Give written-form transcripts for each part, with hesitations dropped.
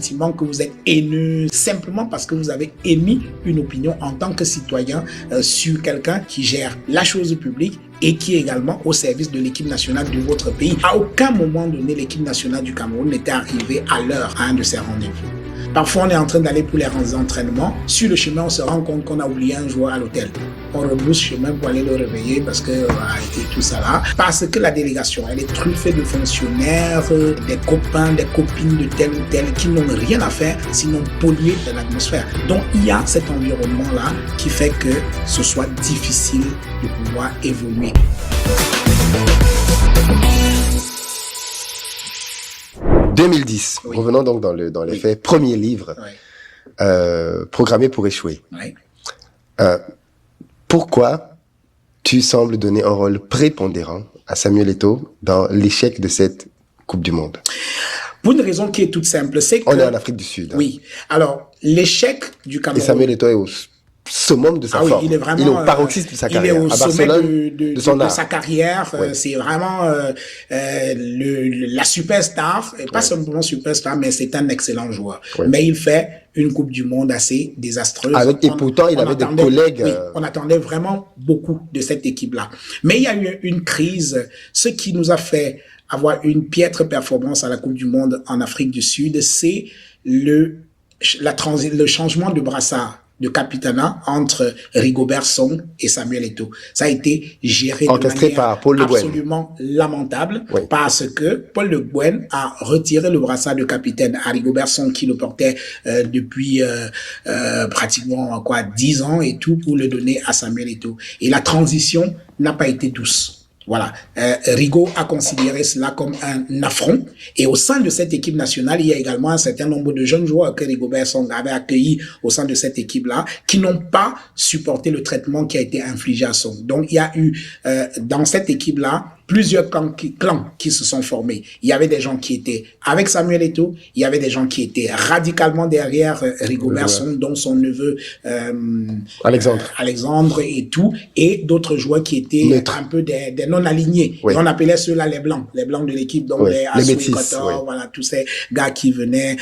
sentiment que vous êtes haineux simplement parce que vous avez émis une opinion en tant que citoyen sur quelqu'un qui gère la chose publique et qui est également au service de l'équipe nationale de votre pays. À aucun moment donné, l'équipe nationale du Cameroun n'était arrivée à l'heure à un de ses rendez-vous. Parfois, on est en train d'aller pour les entraînements. Sur le chemin, on se rend compte qu'on a oublié un joueur à l'hôtel. On rebrousse chemin pour aller le réveiller parce que et tout ça là. Parce que la délégation, elle est truffée de fonctionnaires, des copains, des copines de tel ou tel qui n'ont rien à faire sinon polluer l'atmosphère. Donc, il y a cet environnement-là qui fait que ce soit difficile de pouvoir évoluer. 2010, oui. Revenons donc dans les oui. faits. Premier livre, oui. Programmé pour échouer. Oui. Pourquoi tu sembles donner un rôle prépondérant à Samuel Eto'o dans l'échec de cette Coupe du Monde? Pour une raison qui est toute simple, c'est que... On est en Afrique du Sud. Oui. Alors, l'échec du Cameroun... Et Samuel Eto'o est au summum de sa forme. Il est vraiment, il est au paroxysme de sa carrière. Il est au sommet de sa carrière. Oui. C'est vraiment la superstar. Et pas simplement superstar, mais c'est un excellent joueur. Oui. Mais il fait une Coupe du Monde assez désastreuse. Et pourtant, il avait des collègues... Oui, on attendait vraiment beaucoup de cette équipe-là. Mais il y a eu une crise. Ce qui nous a fait avoir une piètre performance à la Coupe du Monde en Afrique du Sud, c'est le changement de brassard de capitanat entre Rigobert Song et Samuel Eto'o. Ça a été géré de manière par Paul Le Guen. Absolument lamentable, oui. Parce que Paul Le Guen a retiré le brassard de capitaine à Rigobert Song qui le portait depuis pratiquement 10 ans et tout pour le donner à Samuel Eto'o. Et la transition n'a pas été douce. Voilà, Rigo a considéré cela comme un affront. Et au sein de cette équipe nationale, il y a également un certain nombre de jeunes joueurs que Rigobert Song avait accueillis au sein de cette équipe-là, qui n'ont pas supporté le traitement qui a été infligé à Song. Donc, il y a eu dans cette équipe-là plusieurs clans qui se sont formés. Il y avait des gens qui étaient avec Samuel Eto'o, il y avait des gens qui étaient radicalement derrière Rigobert Song, dont son neveu Alexandre et tout, et d'autres joueurs qui étaient un peu des non-alignés. Oui. On appelait ceux-là les blancs de l'équipe, donc oui. les métis, oui. Voilà, tous ces gars qui venaient,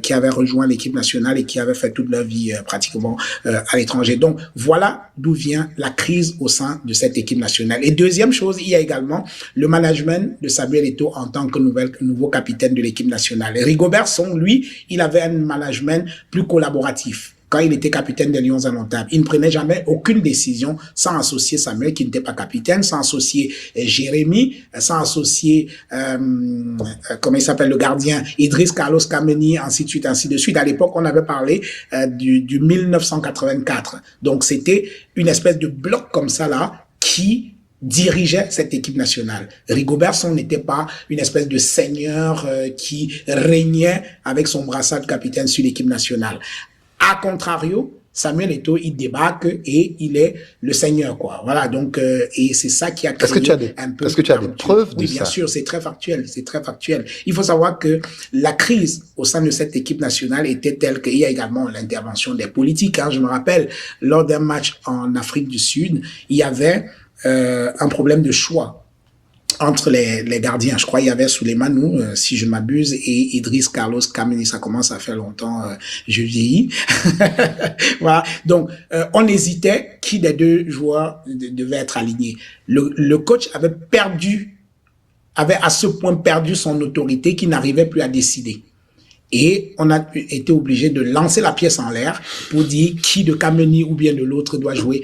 qui avaient rejoint l'équipe nationale et qui avaient fait toute leur vie pratiquement à l'étranger. Donc voilà d'où vient la crise au sein de cette équipe nationale. Et deuxième chose, il y a également le management de Samuel Eto'o en tant que nouveau capitaine de l'équipe nationale. Rigobert Song, lui, il avait un management plus collaboratif. Quand il était capitaine des Lions indomptables, il ne prenait jamais aucune décision sans associer Samuel, qui n'était pas capitaine, sans associer Jérémy, sans associer, comment il s'appelle, le gardien, Idriss Carlos Kameni, ainsi de suite, ainsi de suite. À l'époque, on avait parlé du 1984. Donc, c'était une espèce de bloc comme ça, là, qui dirigeait cette équipe nationale. Rigobert Song n'était pas une espèce de seigneur qui régnait avec son brassard de capitaine sur l'équipe nationale. A contrario, Samuel Eto'o, il débarque et il est le seigneur, quoi. Voilà, donc, et c'est ça qui a créé un peu... Est-ce que tu as des preuves de ça? Oui, bien sûr, c'est très factuel, c'est très factuel. Il faut savoir que la crise au sein de cette équipe nationale était telle qu'il y a également l'intervention des politiques, hein. Je me rappelle, lors d'un match en Afrique du Sud, il y avait un problème de choix entre les gardiens. Je crois il y avait Souleymane, si je m'abuse, et Idriss Carlos Kameni. Ça commence à faire longtemps, je vieillis. Voilà. Donc, on hésitait qui des deux joueurs devait être aligné. Le coach avait à ce point perdu son autorité qu'il n'arrivait plus à décider. Et on a été obligé de lancer la pièce en l'air pour dire qui de Kameni ou bien de l'autre doit jouer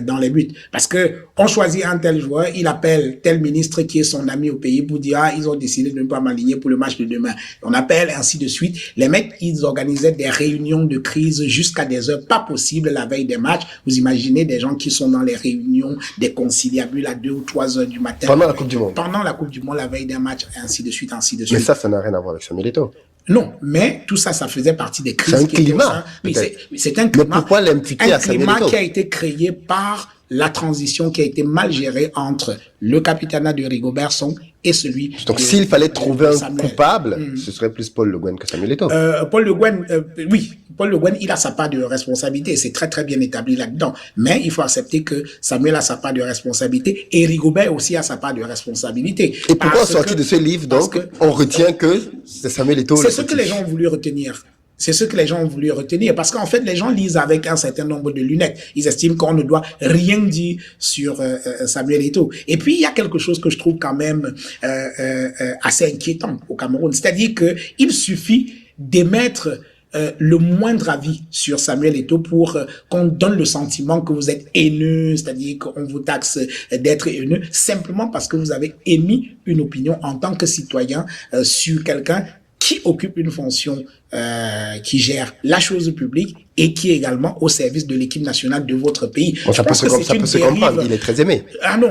dans les buts. Parce que on choisit un tel joueur, il appelle tel ministre qui est son ami au pays pour dire ils ont décidé de ne pas m'aligner pour le match de demain. On appelle ainsi de suite. Les mecs, ils organisaient des réunions de crise jusqu'à des heures pas possibles la veille des matchs. Vous imaginez des gens qui sont dans les réunions des conciliabules à 2 ou 3 heures du matin. Pendant la Coupe du Monde. Pendant la Coupe du Monde, la veille d'un match, ainsi de suite, ainsi de suite. Mais ça n'a rien à voir avec Samuel Eto'o. Non, mais tout ça, ça faisait partie des crises. C'est un climat. Oui, c'est un climat. Mais pourquoi l'imputer à Samuel Eto'o? Un climat qui a été créé par la transition qui a été mal gérée entre le capitanat de Rigobert Song et celui donc s'il fallait trouver un coupable, ce serait plus Paul Le Guen que Samuel Eto'o. Paul Le Guen, oui, Paul Le Guen, il a sa part de responsabilité, c'est très très bien établi là-dedans. Mais il faut accepter que Samuel a sa part de responsabilité et Rigobert aussi a sa part de responsabilité. Et pourquoi sorti de ce livre, donc, on retient que c'est Samuel Eto'o? C'est ce que les gens ont voulu retenir. C'est ce que les gens ont voulu retenir, parce qu'en fait, les gens lisent avec un certain nombre de lunettes. Ils estiment qu'on ne doit rien dire sur Samuel Eto'o. Et puis, il y a quelque chose que je trouve quand même assez inquiétant au Cameroun. C'est-à-dire que il suffit d'émettre le moindre avis sur Samuel Eto'o pour qu'on donne le sentiment que vous êtes haineux, c'est-à-dire qu'on vous taxe d'être haineux, simplement parce que vous avez émis une opinion en tant que citoyen sur quelqu'un qui occupe une fonction qui gère la chose publique et qui est également au service de l'équipe nationale de votre pays. Bon, ça peut se comprendre, il est très aimé. Ah non,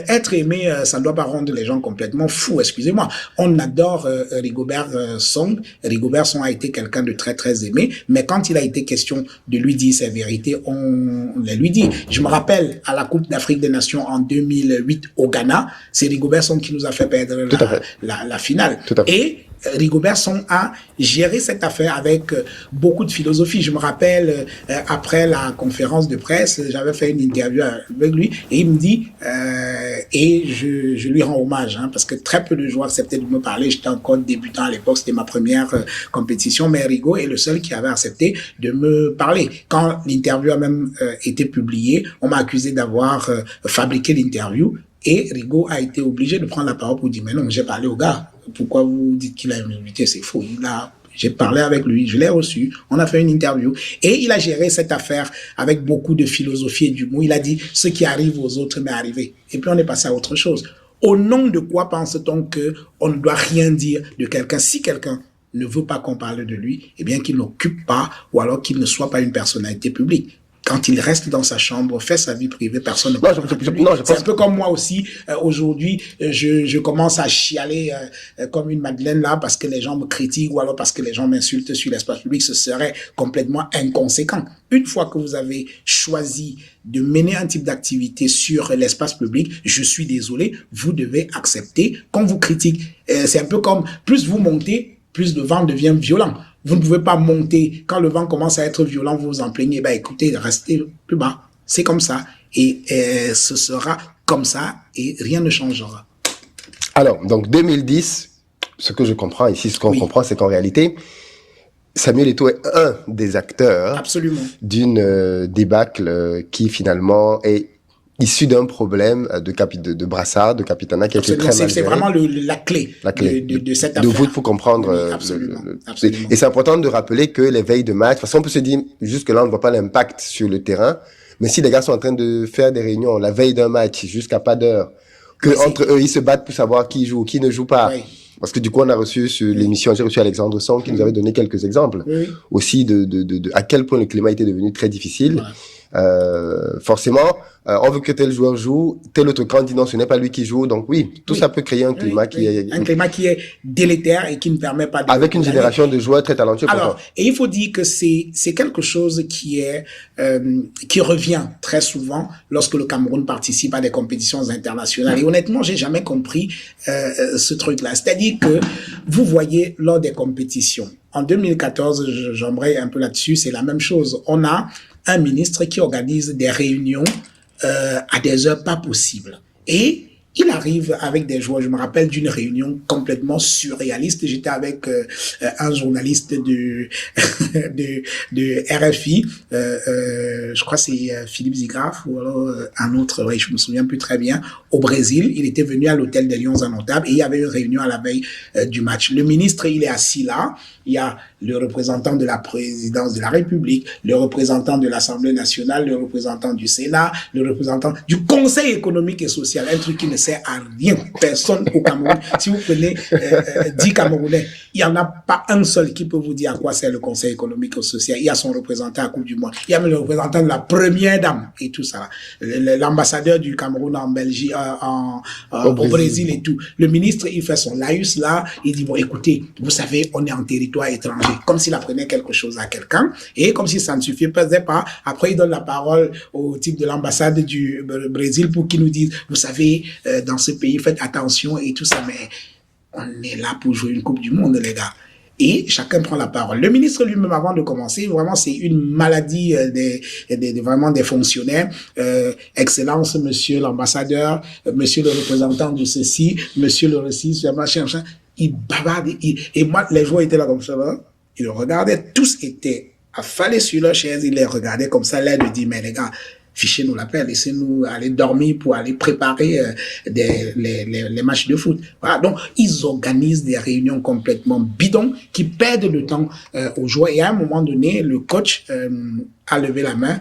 être aimé, ça ne doit pas rendre les gens complètement fous, excusez-moi. On adore Rigobert Song. Rigobert Song a été quelqu'un de très très aimé, mais quand il a été question de lui dire ses vérités, on les lui dit. Je me rappelle à la Coupe d'Afrique des Nations en 2008 au Ghana, c'est Rigobert Song qui nous a fait perdre la finale. Et Rigobert Song a géré cette affaire avec beaucoup de philosophie. Je me rappelle, après la conférence de presse, j'avais fait une interview avec lui et il me dit, et je lui rends hommage, hein, parce que très peu de joueurs acceptaient de me parler. J'étais encore débutant à l'époque, c'était ma première compétition, mais Rigo est le seul qui avait accepté de me parler. Quand l'interview a même été publiée, on m'a accusé d'avoir fabriqué l'interview et Rigo a été obligé de prendre la parole pour dire, mais non, j'ai parlé au gars. Pourquoi vous dites qu'il a une immunité? C'est faux. J'ai parlé avec lui, je l'ai reçu, on a fait une interview et il a géré cette affaire avec beaucoup de philosophie et d'humour. Il a dit ce qui arrive aux autres m'est arrivé. Et puis on est passé à autre chose. Au nom de quoi pense-t-on que on ne doit rien dire de quelqu'un? Si quelqu'un ne veut pas qu'on parle de lui, eh bien qu'il n'occupe pas ou alors qu'il ne soit pas une personnalité publique. Quand il reste dans sa chambre, fait sa vie privée, personne ne parle. C'est un peu comme moi aussi. Aujourd'hui, je commence à chialer comme une madeleine là parce que les gens me critiquent ou alors parce que les gens m'insultent sur l'espace public. Ce serait complètement inconséquent. Une fois que vous avez choisi de mener un type d'activité sur l'espace public, je suis désolé, vous devez accepter qu'on vous critique. C'est un peu comme plus vous montez, plus le vent devient violent. Vous ne pouvez pas monter. Quand le vent commence à être violent, vous vous en plaignez. Ben, écoutez, restez plus bas. C'est comme ça. Et ce sera comme ça et rien ne changera. Alors, donc 2010, ce que je comprends ici, ce qu'on comprend, c'est qu'en réalité, Samuel Eto'o est un des acteurs d'une débâcle qui finalement est issu d'un problème de brassard, de capitanat qui a été très mal géré. C'est vraiment la clé de cette affaire. De vous, pour comprendre. Oui, absolument. Et c'est important de rappeler que les veilles de match, de toute façon, on peut se dire, jusque là, on ne voit pas l'impact sur le terrain, mais si les gars sont en train de faire des réunions la veille d'un match, jusqu'à pas d'heure, que entre eux, ils se battent pour savoir qui joue, qui ne joue pas. Oui. Parce que du coup, on a reçu sur l'émission, j'ai reçu Alexandre Song qui nous avait donné quelques exemples. Aussi de à quel point le climat était devenu très difficile. Forcément, on veut que tel joueur joue, tel autre camp dit non, ce n'est pas lui qui joue. Donc oui, tout ça peut créer un climat qui est... Un climat qui est délétère et qui ne permet pas de... Avec une génération de joueurs très talentueux. Alors, et il faut dire que c'est quelque chose qui revient très souvent lorsque le Cameroun participe à des compétitions internationales. Et honnêtement, j'ai jamais compris ce truc-là. C'est-à-dire que vous voyez lors des compétitions, en 2014, j'embraye un peu là-dessus, c'est la même chose. On a un ministre qui organise des réunions à des heures pas possibles. Et il arrive avec des joueurs. Je me rappelle d'une réunion complètement surréaliste. J'étais avec un journaliste de RFI. Je crois que c'est Philippe Zigraf ou alors un autre. Oui, je me souviens plus très bien. Au Brésil, il était venu à l'hôtel des Lions Indomptables et il y avait une réunion à la veille du match. Le ministre, il est assis là. Il y a le représentant de la présidence de la République, le représentant de l'Assemblée nationale, le représentant du Sénat, le représentant du Conseil économique et social, un truc qui ne sert à rien. Personne au Cameroun. Si vous prenez 10 Camerounais, il n'y en a pas un seul qui peut vous dire à quoi sert le Conseil économique et social. Il y a son représentant à la Coupe du Monde. Il y a même le représentant de la première dame et tout ça. L'ambassadeur du Cameroun en Belgique, au Brésil et tout. Le ministre, il fait son laïus là. Il dit, bon, écoutez, vous savez, on est en territoire étranger. jouer, comme s'il apprenait quelque chose à quelqu'un, et comme si ça ne suffisait pas, après il donne la parole au type de l'ambassade du Brésil pour qu'il nous dise, vous savez, dans ce pays, faites attention et tout ça, mais on est là pour jouer une Coupe du Monde, les gars. Et chacun prend la parole. Le ministre lui-même, avant de commencer, vraiment, c'est une maladie vraiment des fonctionnaires. Excellence, monsieur l'ambassadeur, monsieur le représentant de ceci, monsieur le récit, machin. Il bavarde. Et moi, les joueurs étaient là comme ça. Là. Ils le regardaient. Tous étaient affalés sur leur chaise. Ils les regardaient comme ça. Là, ils disaient, mais les gars, fichez-nous la paix, laissez-nous aller dormir pour aller préparer les matchs de foot. Voilà, donc ils organisent des réunions complètement bidons qui perdent le temps aux joueurs. Et à un moment donné, le coach a levé la main.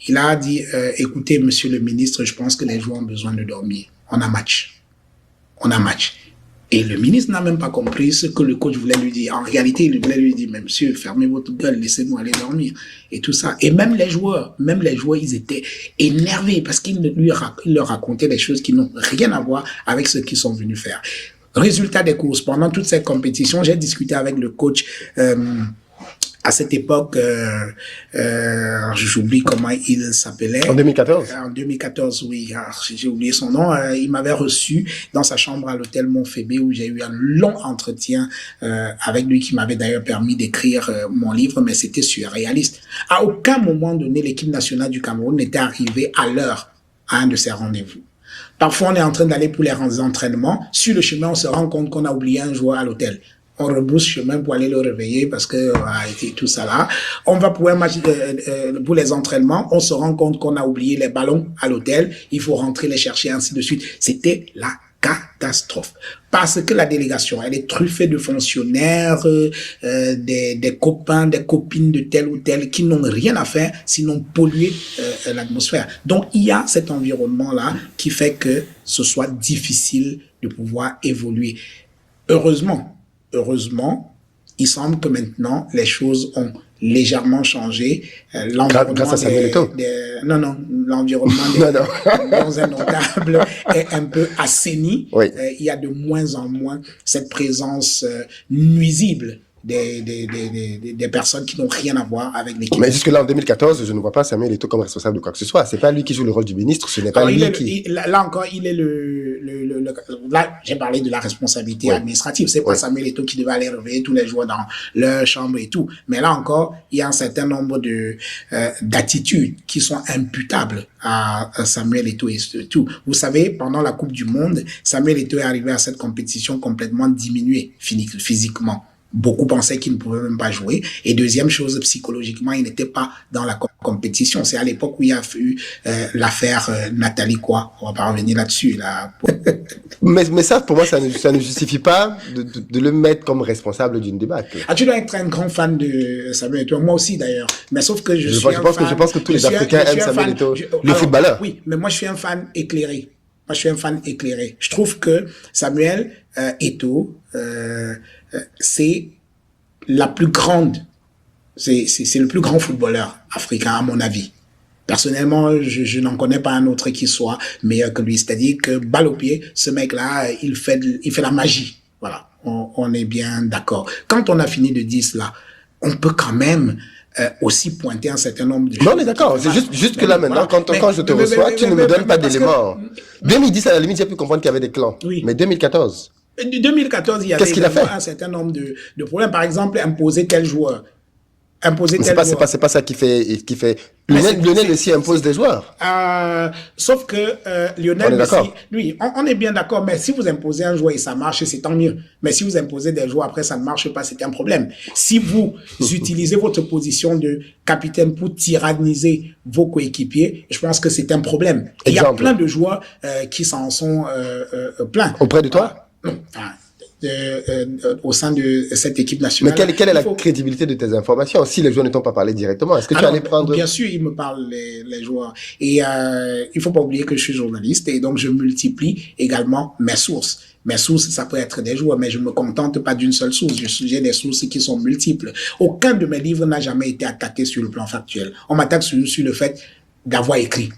Il a dit, écoutez, monsieur le ministre, je pense que les joueurs ont besoin de dormir. On a match. Et le ministre n'a même pas compris ce que le coach voulait lui dire. En réalité, il voulait lui dire, mais monsieur, fermez votre gueule, laissez-nous aller dormir. Et tout ça. Et même les joueurs, ils étaient énervés parce qu'il leur racontait des choses qui n'ont rien à voir avec ce qu'ils sont venus faire. Résultat des courses, pendant toute cette compétition, j'ai discuté avec le coach, à cette époque, j'oublie comment il s'appelait. En 2014? En 2014, oui. J'ai oublié son nom. Il m'avait reçu dans sa chambre à l'hôtel Montphébé où j'ai eu un long entretien avec lui qui m'avait d'ailleurs permis d'écrire mon livre, mais c'était surréaliste. À aucun moment donné, l'équipe nationale du Cameroun n'était arrivée à l'heure à un de ses rendez-vous. Parfois, on est en train d'aller pour les entraînements. Sur le chemin, on se rend compte qu'on a oublié un joueur à l'hôtel. On rebrousse chemin pour aller le réveiller parce que et tout ça là. On va pour un match pour les entraînements, on se rend compte qu'on a oublié les ballons à l'hôtel, il faut rentrer les chercher ainsi de suite. C'était la catastrophe parce que la délégation, elle est truffée de fonctionnaires, des copains, des copines de tel ou tel qui n'ont rien à faire sinon polluer l'atmosphère. Donc il y a cet environnement là qui fait que ce soit difficile de pouvoir évoluer. Heureusement, il semble que maintenant, les choses ont légèrement changé. Grâce à Samuel Eto'o. L'environnement des indomptables est un peu assaini. Oui. Il y a de moins en moins cette présence nuisible des personnes qui n'ont rien à voir avec l'équipe. Mais jusque-là, en 2014, je ne vois pas Samuel Eto'o comme responsable de quoi que ce soit. C'est pas lui qui joue le rôle du ministre, ce n'est pas lui qui... Là encore, il est là, j'ai parlé de la responsabilité administrative. C'est pas Samuel Eto'o qui devait aller réveiller tous les jours dans leur chambre et tout. Mais là encore, il y a un certain nombre d'attitudes qui sont imputables à Samuel Eto'o et tout. Vous savez, pendant la Coupe du Monde, Samuel Eto'o est arrivé à cette compétition complètement diminué physiquement. Beaucoup pensaient qu'il ne pouvait même pas jouer. Et deuxième chose, psychologiquement, il n'était pas dans la compétition. C'est à l'époque où il y a eu l'affaire Nathalie quoi. On va pas revenir là-dessus. Là. mais ça, pour moi, ça ne justifie pas de le mettre comme responsable d'une débâcle. Ah, tu dois être un grand fan de Samuel Eto'o. Moi aussi, d'ailleurs. Mais sauf que je pense que tous les Africains aiment Samuel Eto'o. Le footballeur. Oui, mais moi, je suis un fan éclairé. Je trouve que Samuel Eto'o, c'est la plus grande, c'est le plus grand footballeur africain, à mon avis. Personnellement, je n'en connais pas un autre qui soit meilleur que lui. C'est-à-dire que, balle au pied, ce mec-là, il fait la magie. Voilà. On est bien d'accord. Quand on a fini de dire cela, on peut quand même aussi pointer un certain nombre de choses. Non, on est d'accord. C'est juste que là, maintenant, quand je te reçois, tu ne me donnes pas d'éléments. 2010, à la limite, j'ai pu comprendre qu'il y avait des clans. Oui. Mais 2014. 2014, il y avait un certain nombre de problèmes. Par exemple, imposer tel joueur. C'est pas ça qui fait. Lionel Messi impose des joueurs. Sauf que Lionel Messi, lui, on est bien d'accord, mais si vous imposez un joueur et ça marche, c'est tant mieux. Mais si vous imposez des joueurs, après ça ne marche pas, c'est un problème. Si vous utilisez votre position de capitaine pour tyranniser vos coéquipiers, je pense que c'est un problème. Il y a plein de joueurs qui s'en sont pleins. Auprès de toi? Non, au sein de cette équipe nationale. Mais quelle est la crédibilité de tes informations si les joueurs ne t'ont pas parlé directement? Est-ce que tu allais prendre... Bien sûr, ils me parlent, les joueurs. Et il faut pas oublier que je suis journaliste et donc je multiplie également mes sources. Mes sources, ça peut être des joueurs, mais je me contente pas d'une seule source. J'ai des sources qui sont multiples. Aucun de mes livres n'a jamais été attaqué sur le plan factuel. On m'attaque sur le fait d'avoir écrit.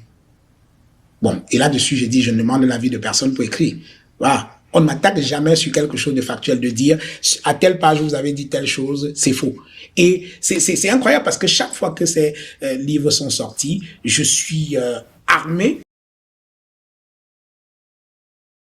Bon, et là-dessus, j'ai dit, je ne demande l'avis de personne pour écrire. Voilà. On ne m'attaque jamais sur quelque chose de factuel, de dire à telle page vous avez dit telle chose, c'est faux. Et c'est incroyable parce que chaque fois que ces livres sont sortis, je suis armé